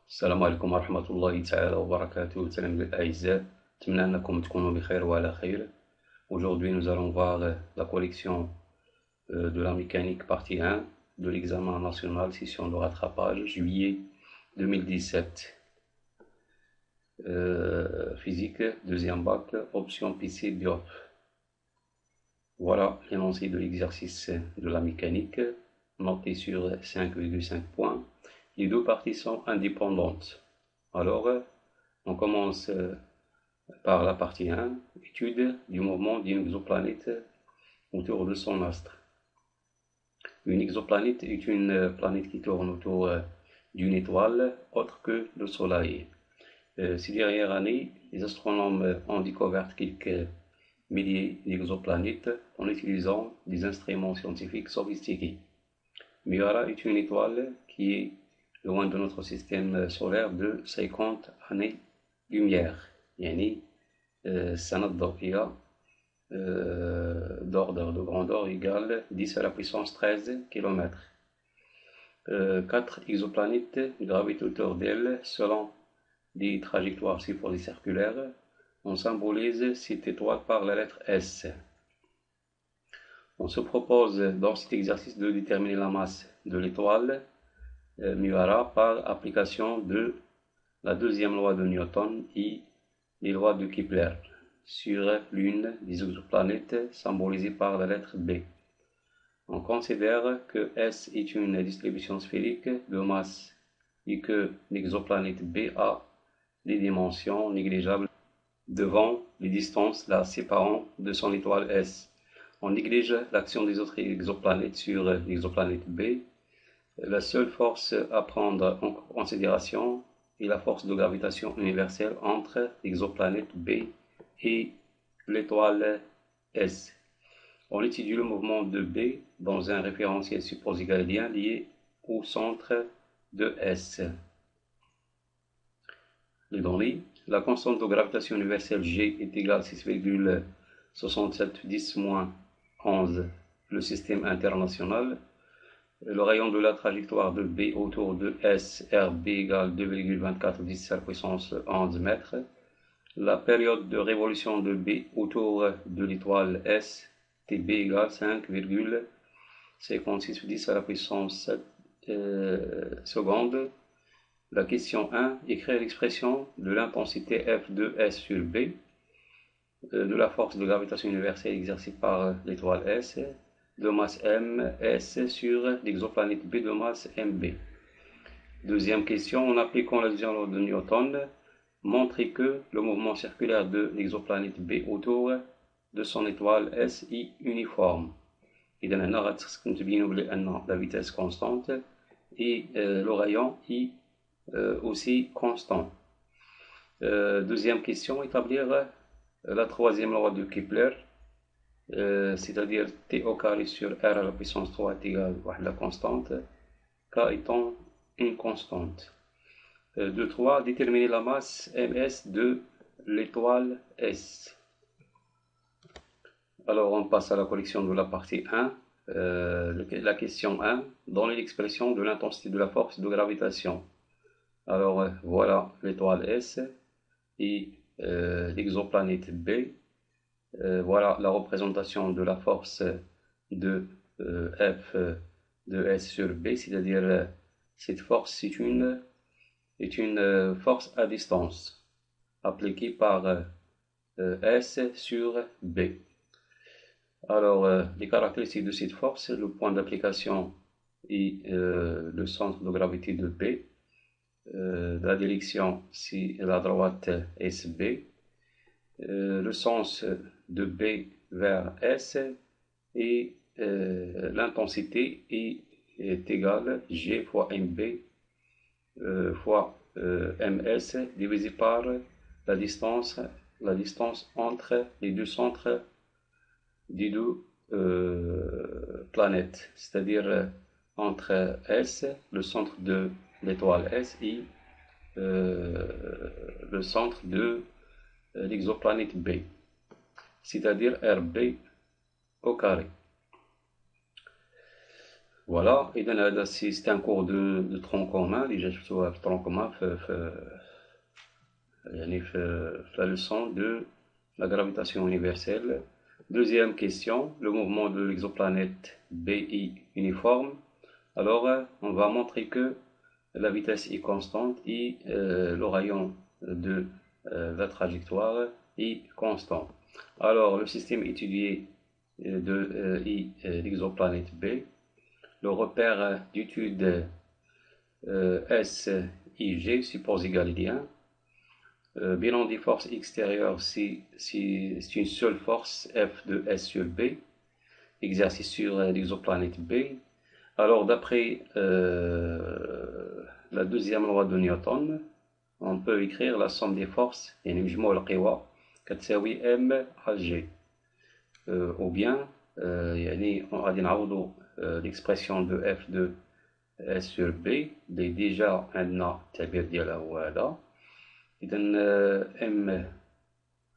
السلام عليكم ورحمة الله تعالى وبركاته. التلاميذ الأعزاء، أتمنى أنكم تكونوا بخير وعلى خير. Aujourd'hui, nous allons voir la collection de la mécanique partie 1 de l'examen national session de rattrapage juillet 2017. Physique, deuxième bac, option PC Biop. Voilà l'énoncé de l'exercice de la mécanique, noté sur 5,5 points. Les deux parties sont indépendantes. Alors, on commence par la partie 1, étude du mouvement d'une exoplanète autour de son astre. Une exoplanète est une planète qui tourne autour d'une étoile autre que le Soleil. Ces dernières années, les astronomes ont découvert quelques milliers d'exoplanètes en utilisant des instruments scientifiques sophistiqués. Miura est une étoile qui est loin de notre système solaire de 50 années-lumière. يعني السنة الضوئية d'ordre de grandeur égale 10 à la puissance 13 km. 4 exoplanètes gravitent autour d'elle selon des trajectoires supposées circulaires. On symbolise cette étoile par la lettre S. On se propose dans cet exercice de déterminer la masse de l'étoile Miura par application de la deuxième loi de Newton et les lois de Kepler sur l'une des exoplanètes symbolisée par la lettre B. On considère que S est une distribution sphérique de masse et que l'exoplanète B a des dimensions négligeables devant les distances la séparant de son étoile S. On néglige l'action des autres exoplanètes sur l'exoplanète B. La seule force à prendre en considération est la force de gravitation universelle entre l'exoplanète B et l'étoile S. On étudie le mouvement de B dans un référentiel supposé galiléen lié au centre de S. Les données: la constante de gravitation universelle G est égale à 6,6710-11, le système international. Le rayon de la trajectoire de B autour de S, RB égale 2,2410 à la puissance 11 mètres. La période de révolution de B autour de l'étoile S, TB égale 5,5610 à la puissance 7 secondes. La question 1, écrire l'expression de l'intensité F de S sur B, de la force de gravitation universelle exercée par l'étoile S, de masse M, S sur l'exoplanète B de masse MB. Deuxième question, en appliquant la deuxième loi de Newton, montrer que le mouvement circulaire de l'exoplanète B autour de son étoile S est uniforme. إذا هنا غتخصكم تبينوا بلي أن la vitesse constante et le rayon est aussi constant. Deuxième question, établir la troisième loi de Kepler, c'est-à-dire T au carré sur R à la puissance 3 est égal à la constante, K étant une constante. 2.3. Déterminer la masse ms de l'étoile S. Alors on passe à la collection de la partie 1. La question 1. Donner l'expression de l'intensité de la force de gravitation. Alors voilà l'étoile S et l'exoplanète B. Voilà la représentation de la force de F de S sur B, c'est-à-dire cette force est une force à distance appliquée par S sur B. Alors les caractéristiques de cette force: le point d'application est le centre de gravité de B, la direction c'est la droite SB, le sens de B vers S et l'intensité est égale G fois MB fois MS divisé par la distance entre les deux centres des deux planètes, c'est-à-dire entre S, le centre de l'étoile S, et le centre de l'exoplanète B, c'est-à-dire RB au carré. Voilà, إذا c'est un cours de tronc commun اللي جا شفتوها في tronc commun يعني في la leçon de la gravitation universelle. Deuxième question, le mouvement de l'exoplanète BI uniforme. Alors, on va montrer que la vitesse est constante et le rayon de la trajectoire est constant. Alors, le système étudié de l'exoplanète B, le repère d'étude SIG, suppose galiléen. Bilan des forces extérieures, c'est une seule force F de S sur B. Exercice sur l'exoplanète B. Alors, d'après la deuxième loi de Newton, on peut écrire la somme des forces, يعني مجموع القوى كتساوي M à G. Ou bien, يعني غادي نعوضوا l'expression de F de S sur B اللي ديجا عندنا التعبير ديالها هو هذا. إذا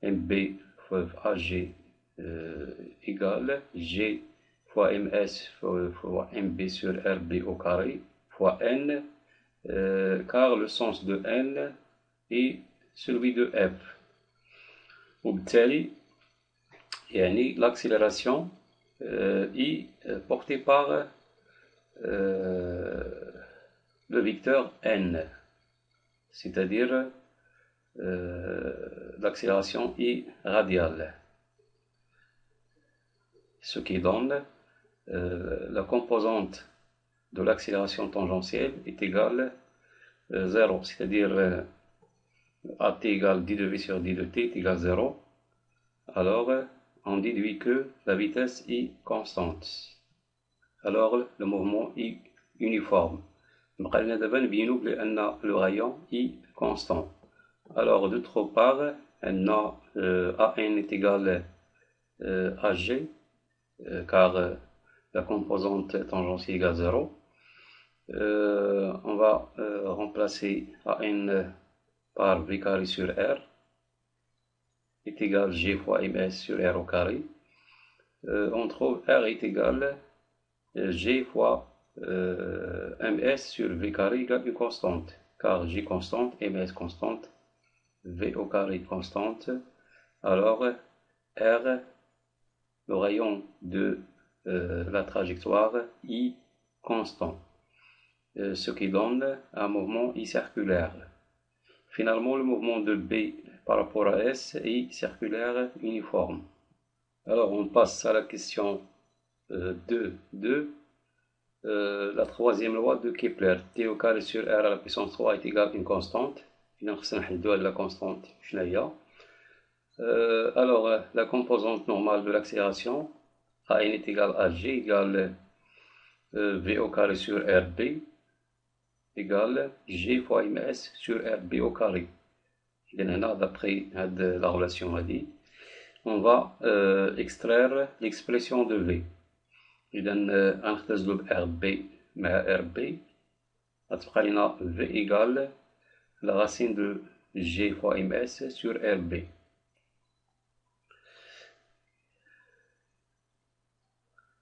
MB fois AG égale G fois MS fois MB sur RB au carré fois N, car le sens de N est celui de F. وبالتالي يعني l'accélération est portée par le vecteur N, c'est-à-dire l'accélération est radiale, ce qui donne la composante de l'accélération tangentielle est égale 0, c'est-à-dire AT égale d2v sur d de t est égal 0. Alors, on déduit que la vitesse est constante. Alors, le mouvement est uniforme. نبقى لنا دابا نبينو بلي أن le rayon est constant. Alors, d'autre part, AN est égal à G, car la composante tangentielle égale 0. On va remplacer AN par V carré sur R est égal G fois MS sur R au carré. On trouve R est égal G fois MS sur V carré égale une constante, car G constante, MS constante, V au carré constante. Alors R, le rayon de la trajectoire, est constant, ce qui donne un mouvement I circulaire. Finalement, le mouvement de B par rapport à S est circulaire uniforme. Alors, on passe à la question 2. La troisième loi de Kepler, T au carré sur R à la puissance 3 est égal à une constante. La constante, alors, la composante normale de l'accélération, AN est égal à G égale V au carré sur RB égale G fois MS sur RB au carré. D'après la relation on va extraire l'expression de V. غنختزلو RB مع RB غتبقى لنا V égale la racine de G fois MS sur RB.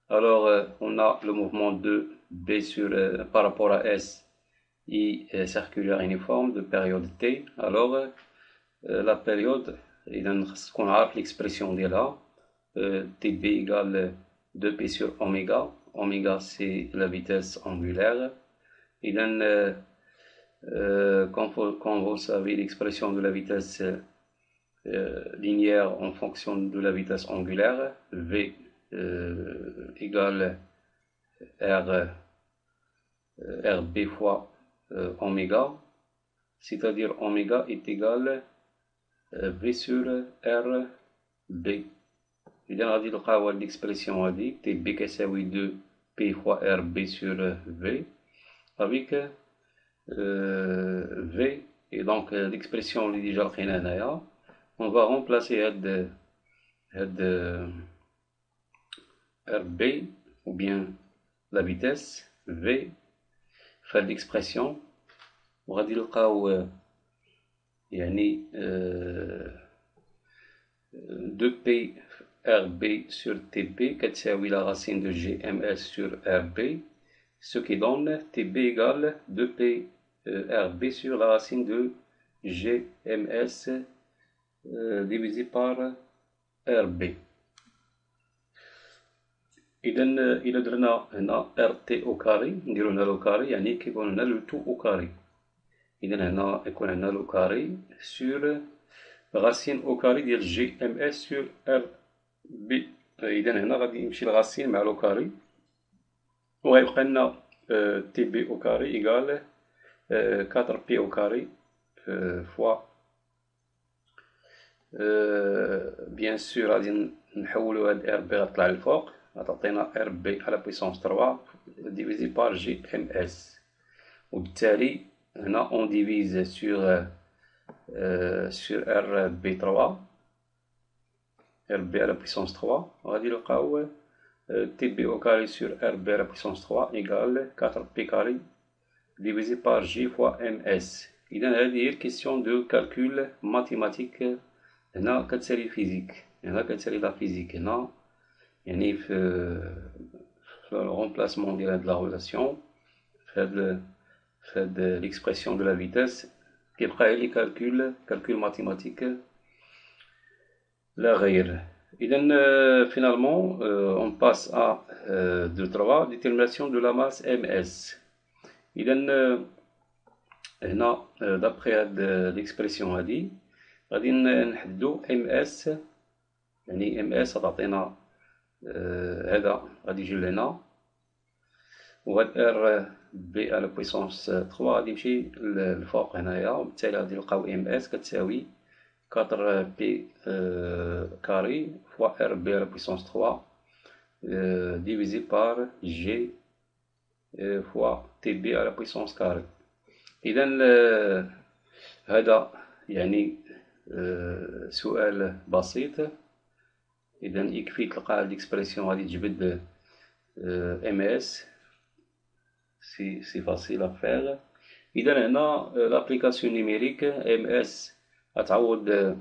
Alors, on a le mouvement de B sur, par rapport à S est circulaire uniforme de période T. Alors, la période, ce qu'on a l'expression de là, TB égale 2P sur oméga. Oméga, c'est la vitesse angulaire. Et quand vous savez l'expression de la vitesse linéaire en fonction de la vitesse angulaire, V égale RB fois oméga, c'est-à-dire oméga est égal V sur RB. إذا غادي نلقاو هاد l'expression هادي TB كيساوي 2P fois RB sur V avec V, et donc l'expression اللي ديجا لقينا هنايا on va remplacer هاد RB ou bien la vitesse V في هاد l'expression وغادي نلقاو يعني 2P RB sur TB كتساوي la racine de GMS sur RB ce qui donne TB égale 2P RB sur la racine de GMS divisé par RB. إذا درنا هنا RT au carré نديرو هنا لو كاري يعني كيكون هنا لو تو au carré. إذا هنا يكون عندنا لو كاري sur racine au carré ديال GMS sur RB. إذا هنا غادي يمشي الغاسين مع لو كاري وغيبقى لنا TB au carré égale 4P au carré fois bien sûr غادي نحولو هاد RB غتطلع للفوق غتعطينا RB على puissance 3 divisé par GMS وبالتالي هنا on divise sur RB3 RB à la puissance 3 غادي نلقاو TB au carré sur RB à la puissance 3 égale 4P carré divisé par G fois MS. إذا هذه هي الكيستيون دو كالكول ماتيماتيك. هنا كتسالي الفيزيك هنا كتسالي لا فيزيك هنا يعني في الرومبلاسمون ديال هاد لا ريلاسيون في هاد ليكسبرسيون دو لا فيتاس كيبقى غير لي كالكول ماتيماتيك لا غير. إذا finalement on passe à 2-3 détermination de la masse MS. إذا هنا d'après هاد ليكسبرسيون هادي غادي نحددو MS يعني MS غتعطينا هذا غادي يجي لهنا وهاد ار بي على بويسونس 3 غادي يمشي للفوق هنايا وبالتالي غادي نلقاو MS كتساوي 4 بي كاري فوا ار بي على بويسونس 3 divisé par G fois TB à la puissance carrée. إذا هذا يعني سؤال بسيط. إذا يكفي تلقى هاد ليكسبرسيون غادي تجبد MS سي فاسيل ا فيغ. إذا هنا لابليكاسيون نيميريك MS غتعوض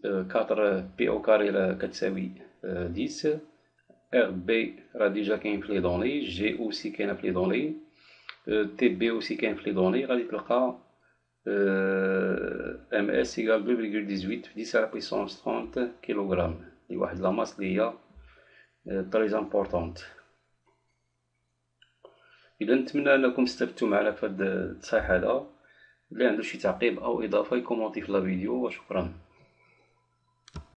4 بي او كاري كتساوي 10 ار بي راه ديجا كاين في لي دوني جي اوسي كاينه في لي دوني تي بي اوسي كاين في لي دوني غادي تلقى ام اس ايكال 2,18 في 10 على بويسونس 30 كيلوغرام هي واحد لا ماس لي هي تري امبورطونط. اذا نتمنى انكم استفدتوا معنا في هذا التصحيح هذا. اللي عنده شي تعقيب او اضافه يكومونتي في لا فيديو وشكرا.